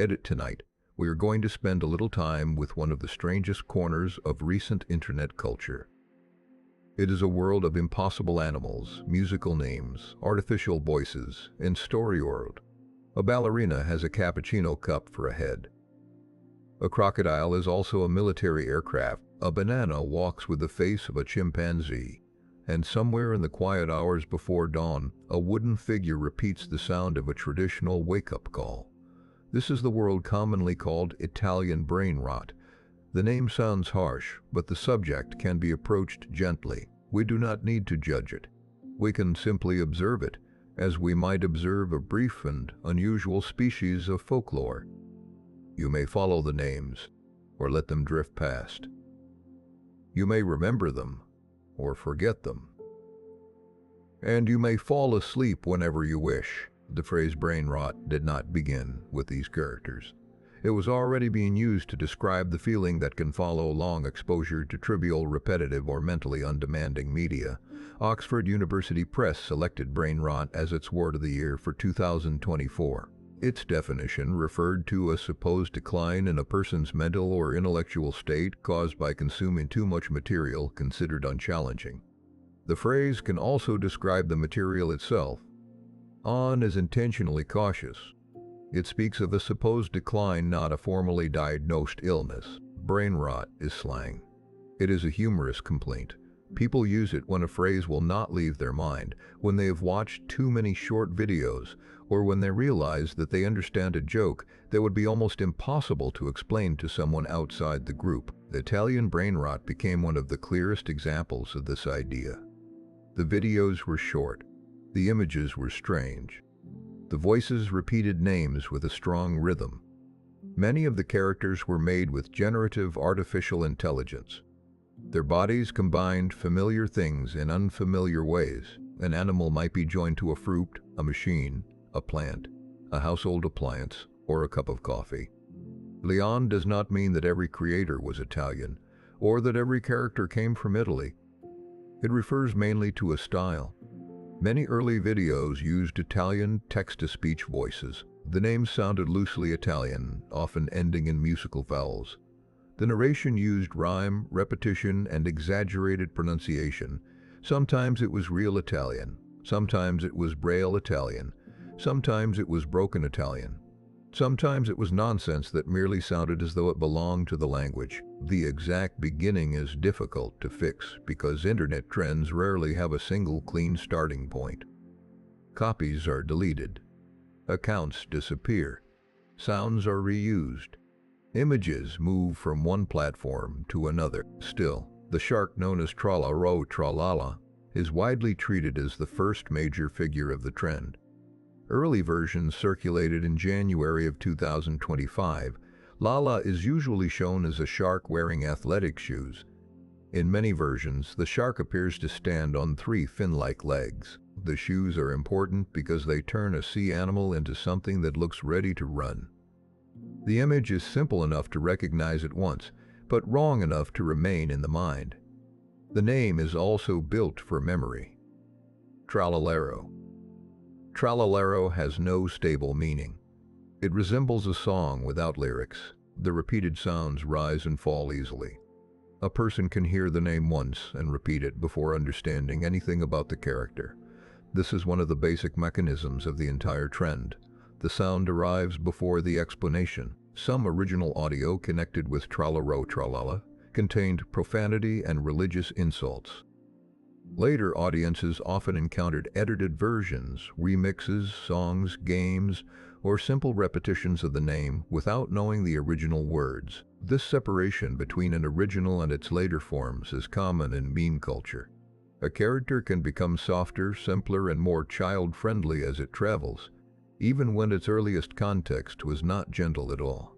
Edit tonight. We are going to spend a little time with one of the strangest corners of recent internet culture. It is a world of impossible animals, musical names, artificial voices, and story world. A ballerina has a cappuccino cup for a head. A crocodile is also a military aircraft. A banana walks with the face of a chimpanzee. And somewhere in the quiet hours before dawn, a wooden figure repeats the sound of a traditional wake-up call. This is the world commonly called Italian brain rot. The name sounds harsh, but the subject can be approached gently. We do not need to judge it. We can simply observe it, as we might observe a brief and unusual species of folklore. You may follow the names, or let them drift past. You may remember them, or forget them. And you may fall asleep whenever you wish. The phrase brain rot did not begin with these characters. It was already being used to describe the feeling that can follow long exposure to trivial, repetitive, or mentally undemanding media. Oxford University Press selected brain rot as its word of the year for 2024. Its definition referred to a supposed decline in a person's mental or intellectual state caused by consuming too much material considered unchallenging. The phrase can also describe the material itself. On is intentionally cautious. It speaks of a supposed decline, not a formally diagnosed illness. Brain rot is slang. It is a humorous complaint. People use it when a phrase will not leave their mind, when they have watched too many short videos, or when they realize that they understand a joke that would be almost impossible to explain to someone outside the group. The Italian brain rot became one of the clearest examples of this idea. The videos were short. The images were strange. The voices repeated names with a strong rhythm. Many of the characters were made with generative artificial intelligence. Their bodies combined familiar things in unfamiliar ways. An animal might be joined to a fruit, a machine, a plant, a household appliance, or a cup of coffee. Leon does not mean that every creator was Italian, or that every character came from Italy. It refers mainly to a style. Many early videos used Italian text-to-speech voices. The names sounded loosely Italian, often ending in musical vowels. The narration used rhyme, repetition, and exaggerated pronunciation. Sometimes it was real Italian, sometimes it was Braille Italian, sometimes it was broken Italian. Sometimes it was nonsense that merely sounded as though it belonged to the language. The exact beginning is difficult to fix because internet trends rarely have a single clean starting point. Copies are deleted. Accounts disappear. Sounds are reused. Images move from one platform to another. Still, the shark known as Tralalero Tralala is widely treated as the first major figure of the trend. Early versions circulated in January of 2025. Lala is usually shown as a shark wearing athletic shoes. In many versions, the shark appears to stand on three fin-like legs. The shoes are important because they turn a sea animal into something that looks ready to run. The image is simple enough to recognize at once, but wrong enough to remain in the mind. The name is also built for memory. Tralalero. Tralalero has no stable meaning. It resembles a song without lyrics. The repeated sounds rise and fall easily. A person can hear the name once and repeat it before understanding anything about the character. This is one of the basic mechanisms of the entire trend. The sound arrives before the explanation. Some original audio connected with Tralalero Tralala contained profanity and religious insults. Later audiences often encountered edited versions, remixes, songs, games, or simple repetitions of the name without knowing the original words. This separation between an original and its later forms is common in meme culture. A character can become softer, simpler, and more child-friendly as it travels, even when its earliest context was not gentle at all.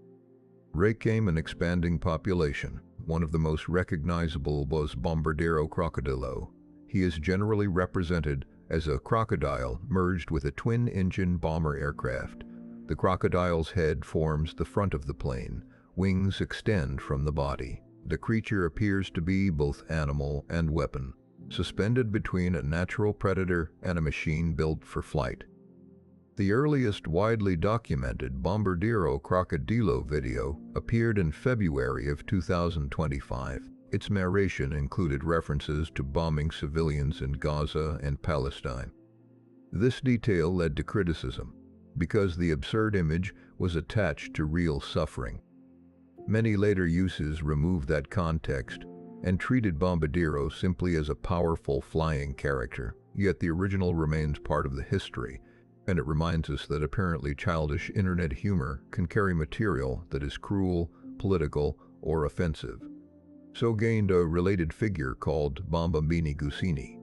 Recame an expanding population. One of the most recognizable was Bombardiro Crocodilo. He is generally represented as a crocodile merged with a twin-engine bomber aircraft. The crocodile's head forms the front of the plane. Wings extend from the body. The creature appears to be both animal and weapon, suspended between a natural predator and a machine built for flight. The earliest widely documented Bombardiro Crocodilo video appeared in February of 2025. Its narration included references to bombing civilians in Gaza and Palestine. This detail led to criticism, because the absurd image was attached to real suffering. Many later uses removed that context and treated Bombardiro simply as a powerful flying character, yet the original remains part of the history, and it reminds us that apparently childish internet humor can carry material that is cruel, political, or offensive. So gained a related figure called Bombardiro Crocodilo.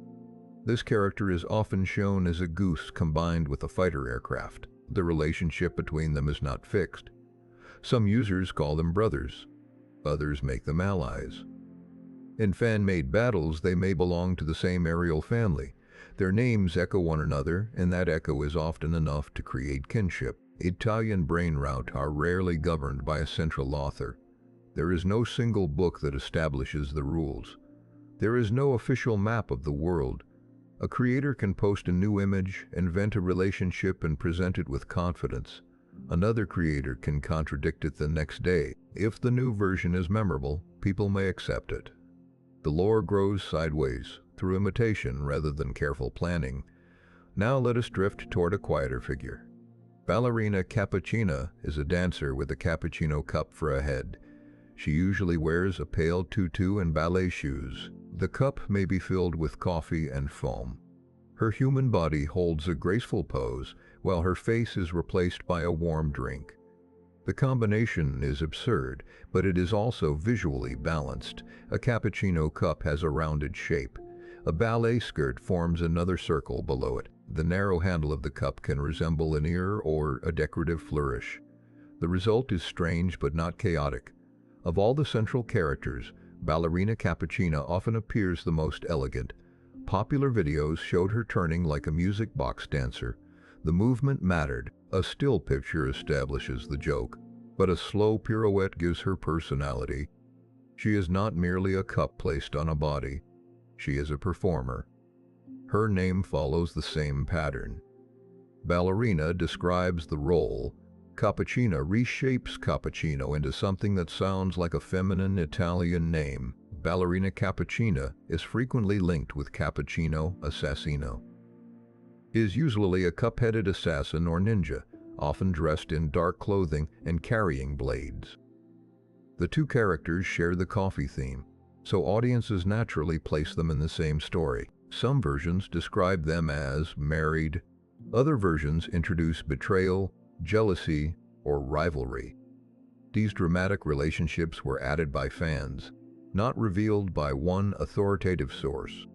This character is often shown as a goose combined with a fighter aircraft. The relationship between them is not fixed. Some users call them brothers. Others make them allies. In fan-made battles, they may belong to the same aerial family. Their names echo one another, and that echo is often enough to create kinship. Italian Brainrot are rarely governed by a central author. There is no single book that establishes the rules. There is no official map of the world. A creator can post a new image, invent a relationship, and present it with confidence. Another creator can contradict it the next day. If the new version is memorable, people may accept it. The lore grows sideways, through imitation rather than careful planning. Now let us drift toward a quieter figure. Ballerina Cappuccina is a dancer with a cappuccino cup for a head. She usually wears a pale tutu and ballet shoes. The cup may be filled with coffee and foam. Her human body holds a graceful pose, while her face is replaced by a warm drink. The combination is absurd, but it is also visually balanced. A cappuccino cup has a rounded shape. A ballet skirt forms another circle below it. The narrow handle of the cup can resemble an ear or a decorative flourish. The result is strange but not chaotic. Of all the central characters, Ballerina Cappuccina often appears the most elegant. Popular videos showed her turning like a music box dancer. The movement mattered. A still picture establishes the joke, but a slow pirouette gives her personality. She is not merely a cup placed on a body. She is a performer. Her name follows the same pattern. Ballerina describes the role. Cappuccina reshapes cappuccino into something that sounds like a feminine Italian name. Ballerina Cappuccina is frequently linked with cappuccino assassino. Is usually a cup-headed assassin or ninja, often dressed in dark clothing and carrying blades. The two characters share the coffee theme, so audiences naturally place them in the same story. Some versions describe them as married. Other versions introduce betrayal, jealousy, or rivalry. These dramatic relationships were added by fans, not revealed by one authoritative source.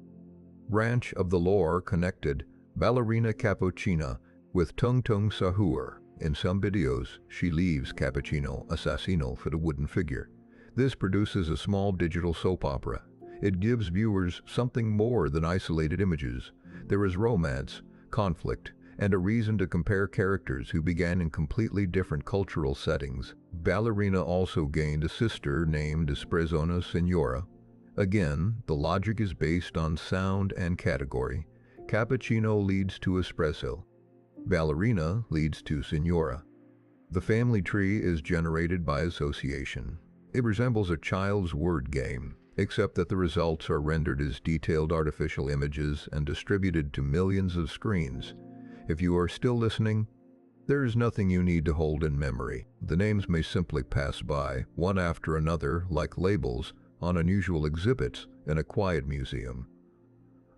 Branch of the lore connected Ballerina Cappuccina with Tung Tung Sahur. In some videos, she leaves Cappuccino Assassino for the wooden figure. This produces a small digital soap opera. It gives viewers something more than isolated images. There is romance, conflict, and a reason to compare characters who began in completely different cultural settings. Ballerina also gained a sister named Espresso Signora. Again, the logic is based on sound and category. Cappuccino leads to espresso. Ballerina leads to Signora. The family tree is generated by association. It resembles a child's word game, except that the results are rendered as detailed artificial images and distributed to millions of screens. If you are still listening, there is nothing you need to hold in memory. The names may simply pass by, one after another, like labels on unusual exhibits in a quiet museum.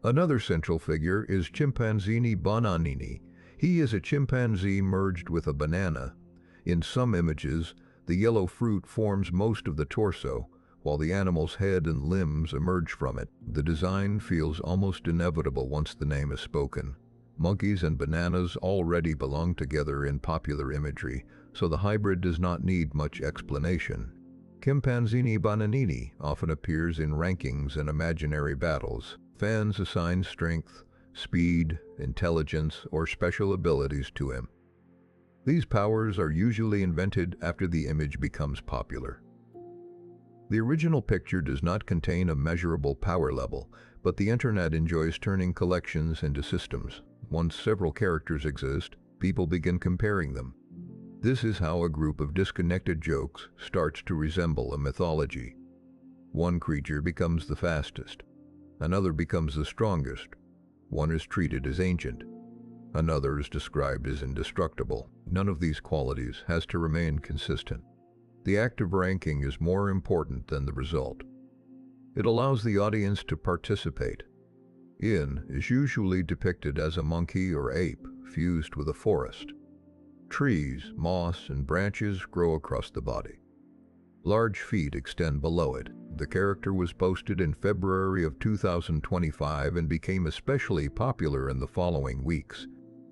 Another central figure is Chimpanzini Bananini. He is a chimpanzee merged with a banana. In some images, the yellow fruit forms most of the torso, while the animal's head and limbs emerge from it. The design feels almost inevitable once the name is spoken. Monkeys and bananas already belong together in popular imagery, so the hybrid does not need much explanation. Chimpanzini Bananini often appears in rankings and imaginary battles. Fans assign strength, speed, intelligence, or special abilities to him. These powers are usually invented after the image becomes popular. The original picture does not contain a measurable power level, but the internet enjoys turning collections into systems. Once several characters exist, People begin comparing them. This is how a group of disconnected jokes starts to resemble a mythology. One creature becomes the fastest. Another becomes the strongest. One is treated as ancient. Another is described as indestructible. None of these qualities has to remain consistent. The act of ranking is more important than the result. It allows the audience to participate. In is usually depicted as a monkey or ape fused with a forest. Trees, moss, and branches grow across the body. Large feet extend below it. The character was posted in February of 2025 and became especially popular in the following weeks.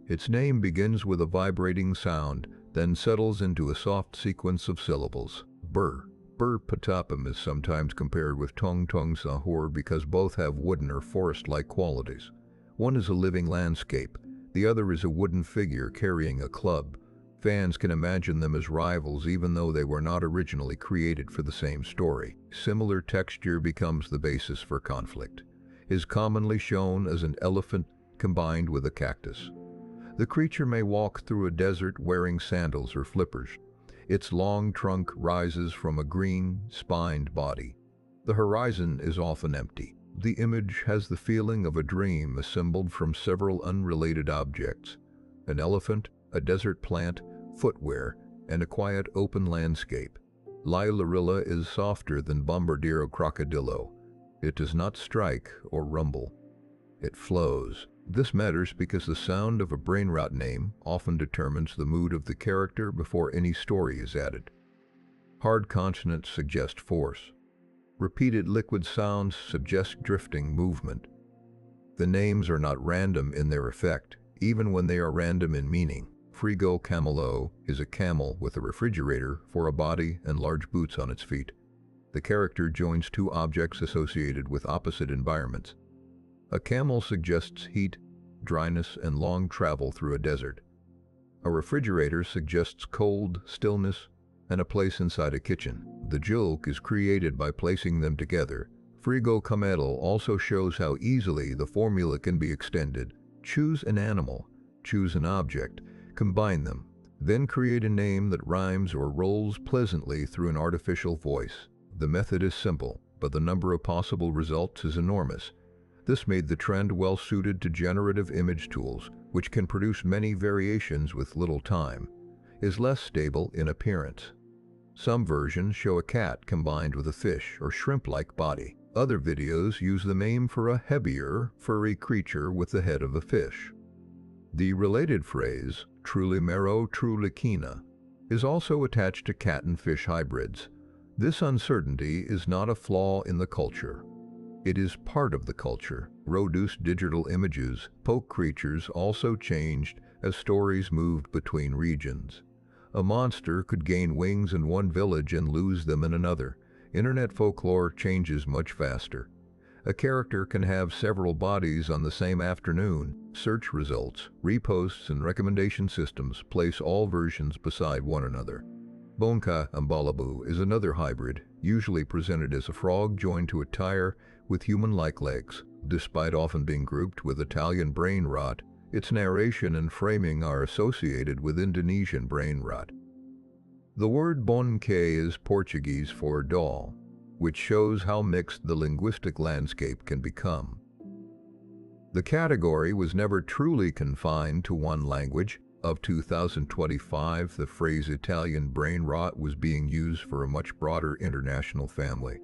Its name begins with a vibrating sound, then settles into a soft sequence of syllables. Brr Brr Patapim is sometimes compared with Tung Tung Sahur because both have wooden or forest-like qualities. One is a living landscape. The other is a wooden figure carrying a club. Fans can imagine them as rivals even though they were not originally created for the same story. Similar texture becomes the basis for conflict. It is commonly shown as an elephant combined with a cactus. The creature may walk through a desert wearing sandals or flippers. Its long trunk rises from a green, spined body. The horizon is often empty. The image has the feeling of a dream assembled from several unrelated objects: an elephant, a desert plant, footwear, and a quiet open landscape. Lilarilla is softer than Bombardiro Crocodilo. It does not strike or rumble. It flows. This matters because the sound of a Brainrot name often determines the mood of the character before any story is added. Hard consonants suggest force. Repeated liquid sounds suggest drifting movement. The names are not random in their effect, even when they are random in meaning. Frigo Camelo is a camel with a refrigerator for a body and large boots on its feet. The character joins two objects associated with opposite environments. A camel suggests heat, dryness, and long travel through a desert. A refrigerator suggests cold, stillness, and a place inside a kitchen. The joke is created by placing them together. Frigo Camelo also shows how easily the formula can be extended. Choose an animal, choose an object, combine them, then create a name that rhymes or rolls pleasantly through an artificial voice. The method is simple, but the number of possible results is enormous. This made the trend well suited to generative image tools, which can produce many variations with little time. It is less stable in appearance. Some versions show a cat combined with a fish or shrimp-like body. Other videos use the name for a heavier, furry creature with the head of a fish. The related phrase, Tralalero Tralala, is also attached to cat and fish hybrids. This uncertainty is not a flaw in the culture. It is part of the culture. Reduced digital images, poke creatures also changed as stories moved between regions. A monster could gain wings in one village and lose them in another. Internet folklore changes much faster. A character can have several bodies on the same afternoon. Search results, reposts, and recommendation systems place all versions beside one another. Bonka and Balabu is another hybrid, usually presented as a frog joined to a tire with human-like legs. Despite often being grouped with Italian brain rot, its narration and framing are associated with Indonesian brain rot. The word bonke is Portuguese for doll, which shows how mixed the linguistic landscape can become. The category was never truly confined to one language. Of 2025, the phrase Italian brain rot was being used for a much broader international family.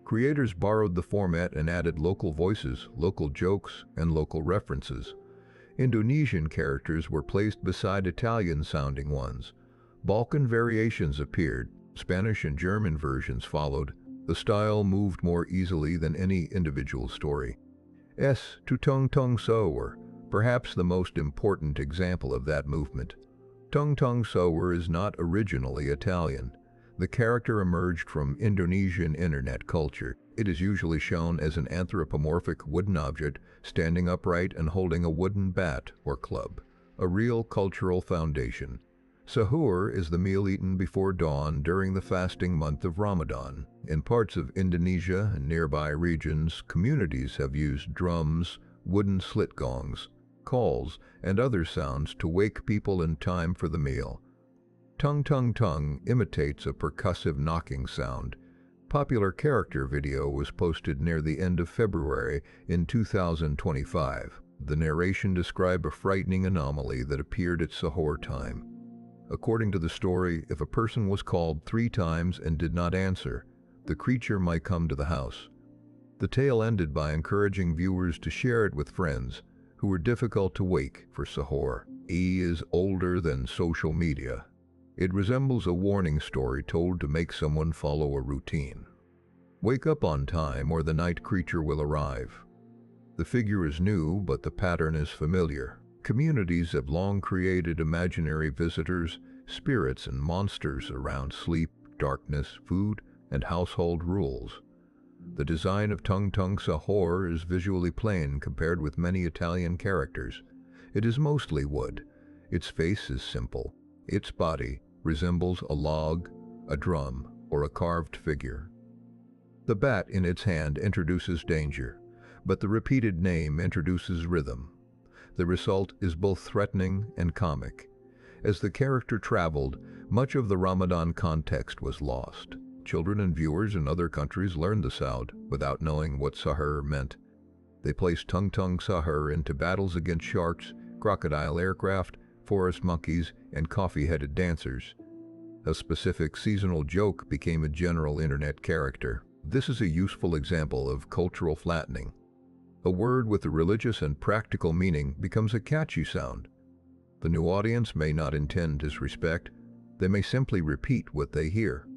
Creators borrowed the format and added local voices, local jokes, and local references. Indonesian characters were placed beside Italian-sounding ones. Balkan variations appeared. Spanish and German versions followed. The style moved more easily than any individual story. To Tung Tung Sahur, perhaps the most important example of that movement. Tung Tung Sahur is not originally Italian. The character emerged from Indonesian internet culture. It is usually shown as an anthropomorphic wooden object standing upright and holding a wooden bat or club, a real cultural foundation. Sahur is the meal eaten before dawn during the fasting month of Ramadan. In parts of Indonesia and nearby regions, communities have used drums, wooden slit gongs, calls, and other sounds to wake people in time for the meal. Tung Tung Tung imitates a percussive knocking sound. Popular character video was posted near the end of February in 2025. The narration described a frightening anomaly that appeared at sahur time. According to the story, if a person was called 3 times and did not answer, the creature might come to the house. The tale ended by encouraging viewers to share it with friends who were difficult to wake for sahur. E is older than social media. It resembles a warning story told to make someone follow a routine. Wake up on time or the night creature will arrive. The figure is new, but the pattern is familiar. Communities have long created imaginary visitors, spirits and monsters around sleep, darkness, food, and household rules. The design of Tung Tung Sahur is visually plain compared with many Italian characters. It is mostly wood. Its face is simple. Its body resembles a log, a drum, or a carved figure. The bat in its hand introduces danger, but the repeated name introduces rhythm. The result is both threatening and comic. As the character traveled, much of the Ramadan context was lost. Children and viewers in other countries learned the sound without knowing what sahur meant. They placed Tung Tung Sahur into battles against sharks, crocodile aircraft, forest monkeys, and coffee-headed dancers. A specific seasonal joke became a general internet character. This is a useful example of cultural flattening. A word with a religious and practical meaning becomes a catchy sound. The new audience may not intend disrespect. They may simply repeat what they hear.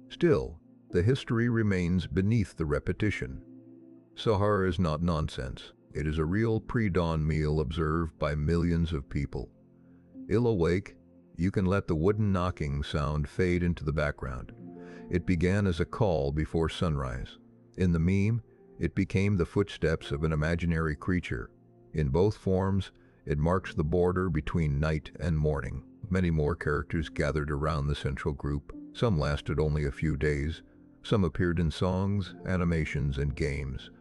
Still, the history remains beneath the repetition. Sahur is not nonsense. It is a real pre-dawn meal observed by millions of people. Ill awake, you can let the wooden knocking sound fade into the background. It began as a call before sunrise. In the meme, it became the footsteps of an imaginary creature. In both forms, it marks the border between night and morning. Many more characters gathered around the central group. Some lasted only a few days. Some appeared in songs, animations, and games.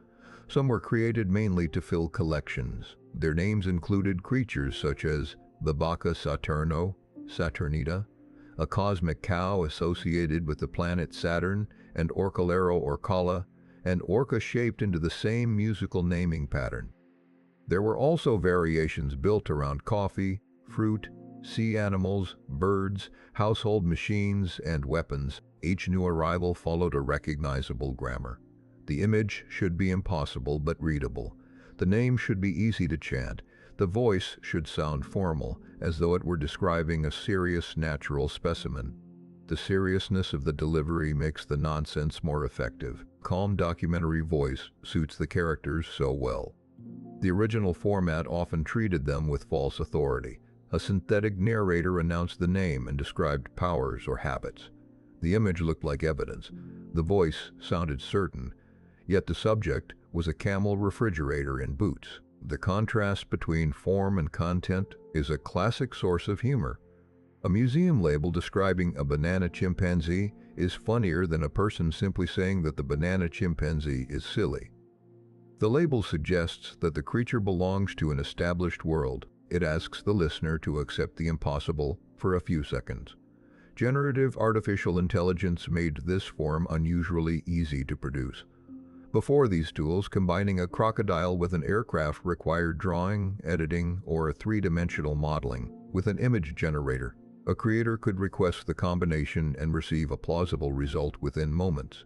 Some were created mainly to fill collections. Their names included creatures such as the Bacca Saturno, Saturnita, a cosmic cow associated with the planet Saturn, and Orcalero Orcala, an orca shaped into the same musical naming pattern. There were also variations built around coffee, fruit, sea animals, birds, household machines, and weapons. Each new arrival followed a recognizable grammar. The image should be impossible but readable. The name should be easy to chant. The voice should sound formal, as though it were describing a serious natural specimen. The seriousness of the delivery makes the nonsense more effective. Calm documentary voice suits the characters so well. The original format often treated them with false authority. A synthetic narrator announced the name and described powers or habits. The image looked like evidence. The voice sounded certain, yet the subject was a camel refrigerator in boots. The contrast between form and content is a classic source of humor. A museum label describing a banana chimpanzee is funnier than a person simply saying that the banana chimpanzee is silly. The label suggests that the creature belongs to an established world. It asks the listener to accept the impossible for a few seconds. Generative artificial intelligence made this form unusually easy to produce. Before these tools, combining a crocodile with an aircraft required drawing, editing, or three-dimensional modeling. With an image generator, a creator could request the combination and receive a plausible result within moments.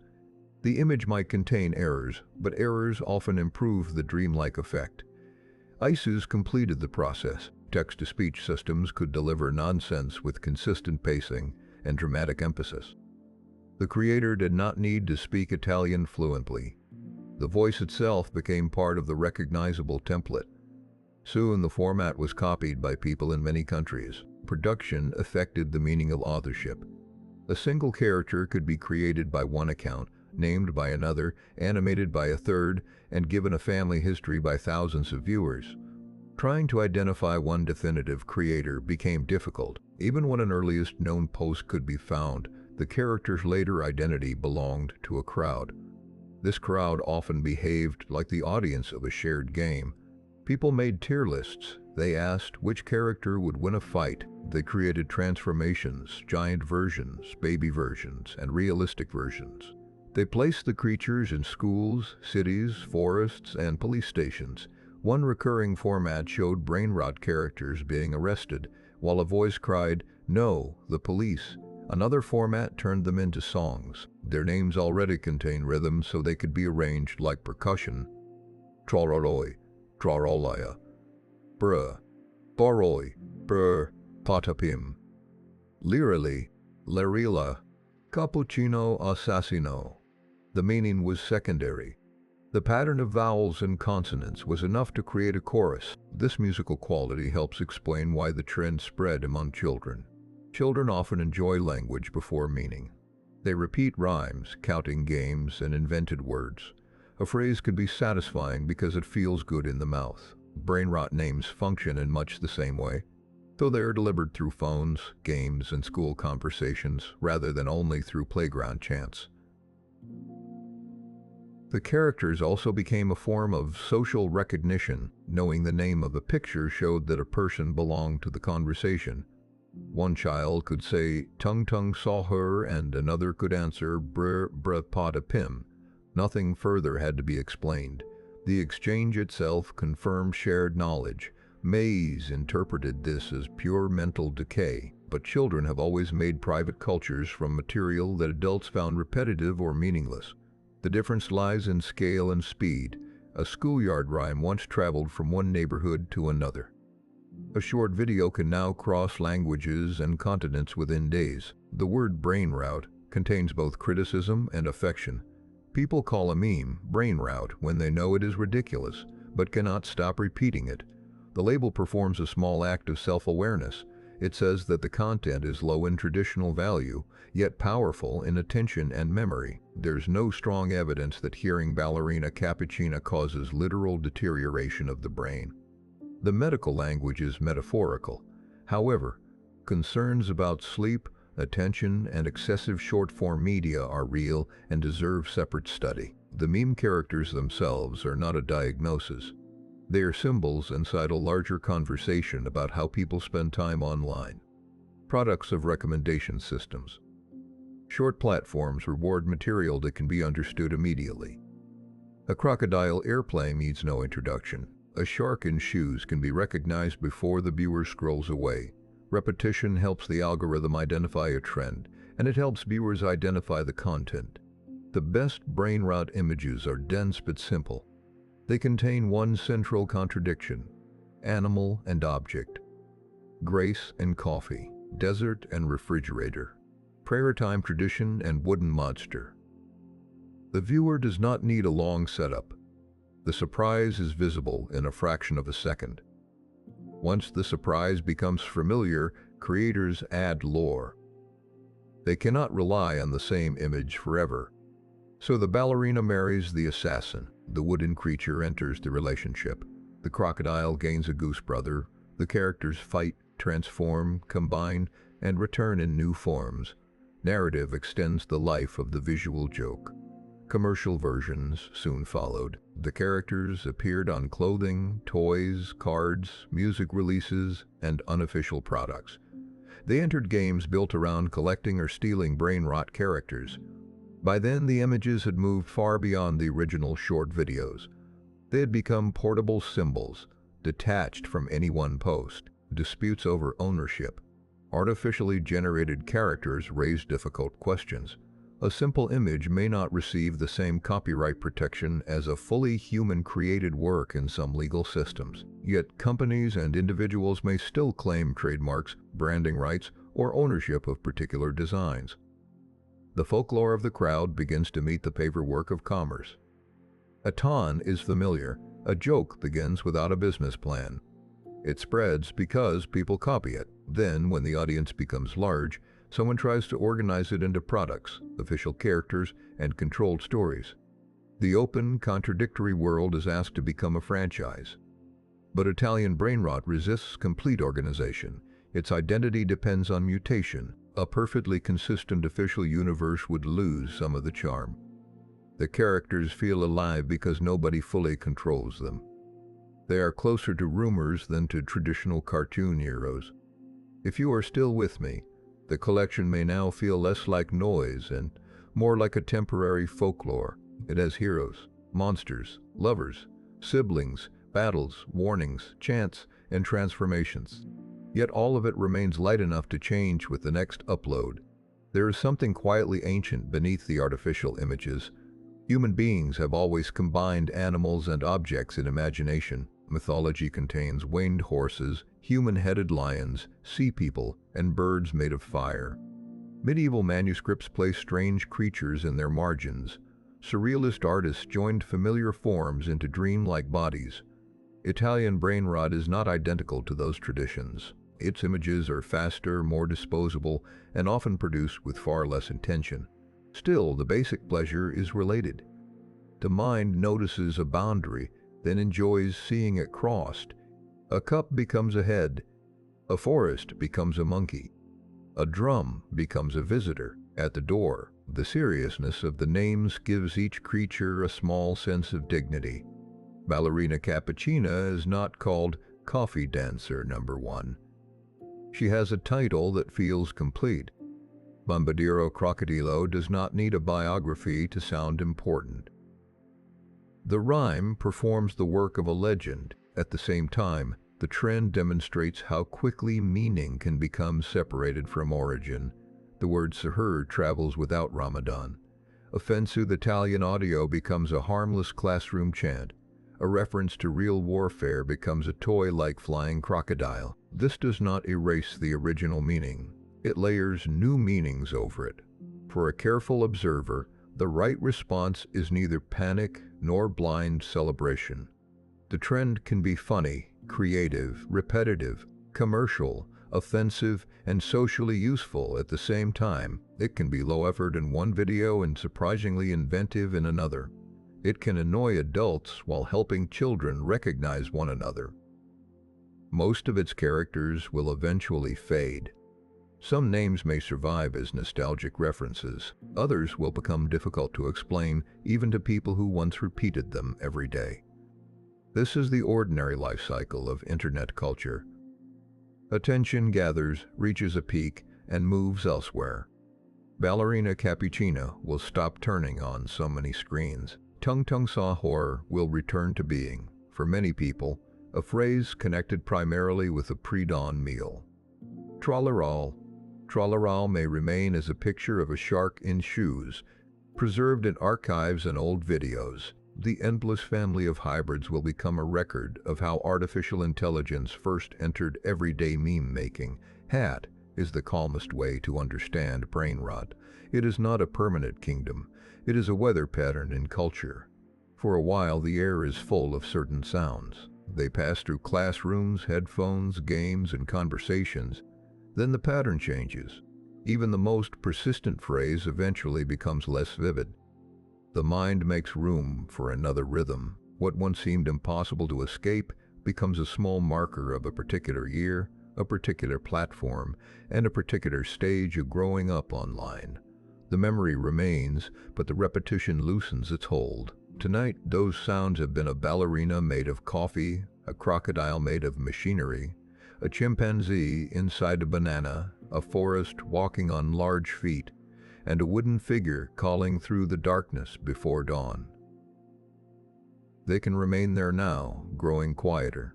The image might contain errors, but errors often improve the dreamlike effect. ISUs completed the process. Text-to-speech systems could deliver nonsense with consistent pacing and dramatic emphasis. The creator did not need to speak Italian fluently. The voice itself became part of the recognizable template. Soon the format was copied by people in many countries. Production affected the meaning of authorship. A single character could be created by one account, named by another, animated by a third, and given a family history by thousands of viewers. Trying to identify one definitive creator became difficult. Even when an earliest known post could be found, the character's later identity belonged to a crowd. This crowd often behaved like the audience of a shared game. People made tier lists. They asked which character would win a fight. They created transformations, giant versions, baby versions, and realistic versions. They placed the creatures in schools, cities, forests, and police stations. One recurring format showed Brainrot characters being arrested, while a voice cried, "No, the police." Another format turned them into songs. Their names already contain rhythm, so they could be arranged like percussion. Tralalero Tralala, Brr Brr Patapim. Literally, Ballerina Cappuccina Assassino. The meaning was secondary. The pattern of vowels and consonants was enough to create a chorus. This musical quality helps explain why the trend spread among children. Children often enjoy language before meaning. They repeat rhymes, counting games, and invented words. A phrase can be satisfying because it feels good in the mouth. Brainrot names function in much the same way, though they are delivered through phones, games, and school conversations rather than only through playground chants. The characters also became a form of social recognition. Knowing the name of a picture showed that a person belonged to the conversation. One child could say Tung Tung Sahur and another could answer Brr Brr Patapim. Nothing further had to be explained. The exchange itself confirmed shared knowledge. Mays interpreted this as pure mental decay, but children have always made private cultures from material that adults found repetitive or meaningless. The difference lies in scale and speed. A schoolyard rhyme once traveled from one neighborhood to another. A short video can now cross languages and continents within days. The word brainrot contains both criticism and affection. People call a meme brainrot when they know it is ridiculous, but cannot stop repeating it. The label performs a small act of self-awareness. It says that the content is low in traditional value, yet powerful in attention and memory. There's no strong evidence that hearing Ballerina Cappuccina causes literal deterioration of the brain. The medical language is metaphorical. However, concerns about sleep, attention, and excessive short-form media are real and deserve separate study. The meme characters themselves are not a diagnosis. They are symbols inside a larger conversation about how people spend time online. Products of recommendation systems. Short platforms reward material that can be understood immediately. A crocodile airplane needs no introduction. A shark in shoes can be recognized before the viewer scrolls away. Repetition helps the algorithm identify a trend, and it helps viewers identify the content. The best brainrot images are dense but simple. They contain one central contradiction: animal and object, grace and coffee, desert and refrigerator, prayer time tradition and wooden monster. The viewer does not need a long setup. The surprise is visible in a fraction of a second. Once the surprise becomes familiar, creators add lore. They cannot rely on the same image forever. So the ballerina marries the assassin. The wooden creature enters the relationship. The crocodile gains a goose brother. The characters fight, transform, combine, and return in new forms. Narrative extends the life of the visual joke. Commercial versions soon followed. The characters appeared on clothing, toys, cards, music releases, and unofficial products. They entered games built around collecting or stealing brainrot characters. By then, the images had moved far beyond the original short videos. They had become portable symbols, detached from any one post. Disputes over ownership. Artificially generated characters raise difficult questions. A simple image may not receive the same copyright protection as a fully human-created work in some legal systems. Yet companies and individuals may still claim trademarks, branding rights, or ownership of particular designs. The folklore of the crowd begins to meet the paperwork of commerce. A ton is familiar. A joke begins without a business plan. It spreads because people copy it. Then, when the audience becomes large, someone tries to organize it into products, official characters, and controlled stories. The open, contradictory world is asked to become a franchise. But Italian brainrot resists complete organization. Its identity depends on mutation. A perfectly consistent official universe would lose some of the charm. The characters feel alive because nobody fully controls them. They are closer to rumors than to traditional cartoon heroes. If you are still with me, the collection may now feel less like noise and more like a temporary folklore. It has heroes, monsters, lovers, siblings, battles, warnings, chants, and transformations. Yet all of it remains light enough to change with the next upload. There is something quietly ancient beneath the artificial images. Human beings have always combined animals and objects in imagination. Mythology contains winged horses, human-headed lions, sea people, and birds made of fire. Medieval manuscripts place strange creatures in their margins. Surrealist artists joined familiar forms into dreamlike bodies. Italian Brainrot is not identical to those traditions. Its images are faster, more disposable, and often produced with far less intention. Still, the basic pleasure is related. The mind notices a boundary, then enjoys seeing it crossed. A cup becomes a head. A forest becomes a monkey. A drum becomes a visitor at the door. The seriousness of the names gives each creature a small sense of dignity. Ballerina Cappuccina is not called Coffee Dancer Number 1. She has a title that feels complete. Bombardiro Crocodilo does not need a biography to sound important. The rhyme performs the work of a legend. At the same time, the trend demonstrates how quickly meaning can become separated from origin. The word sahur travels without Ramadan. Offensive Italian audio becomes a harmless classroom chant. A reference to real warfare becomes a toy like flying crocodile. This does not erase the original meaning. It layers new meanings over it. For a careful observer, the right response is neither panic nor blind celebration. The trend can be funny, creative, repetitive, commercial, offensive, and socially useful at the same time. It can be low effort in one video and surprisingly inventive in another. It can annoy adults while helping children recognize one another. Most of its characters will eventually fade. Some names may survive as nostalgic references. Others will become difficult to explain, even to people who once repeated them every day. This is the ordinary life cycle of internet culture. Attention gathers, reaches a peak, and moves elsewhere. Ballerina Cappuccina will stop turning on so many screens. Tung Tung Sahur will return to being, for many people, a phrase connected primarily with a pre-dawn meal. Tralalero Tralala may remain as a picture of a shark in shoes, preserved in archives and old videos. The endless family of hybrids will become a record of how artificial intelligence first entered everyday meme making. Hat is the calmest way to understand Brainrot. It is not a permanent kingdom. It is a weather pattern in culture. For a while, the air is full of certain sounds. They pass through classrooms, headphones, games, and conversations. Then the pattern changes. Even the most persistent phrase eventually becomes less vivid. The mind makes room for another rhythm. What once seemed impossible to escape becomes a small marker of a particular year, a particular platform, and a particular stage of growing up online. The memory remains, but the repetition loosens its hold. Tonight, those sounds have been a ballerina made of coffee, a crocodile made of machinery, a chimpanzee inside a banana, a forest walking on large feet, and a wooden figure calling through the darkness before dawn. They can remain there now, growing quieter.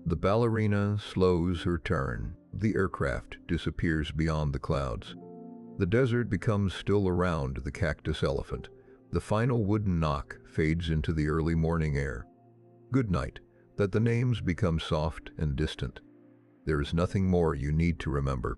The ballerina slows her turn. The aircraft disappears beyond the clouds. The desert becomes still around the cactus elephant. The final wooden knock fades into the early morning air. Good night. That the names become soft and distant. There is nothing more you need to remember.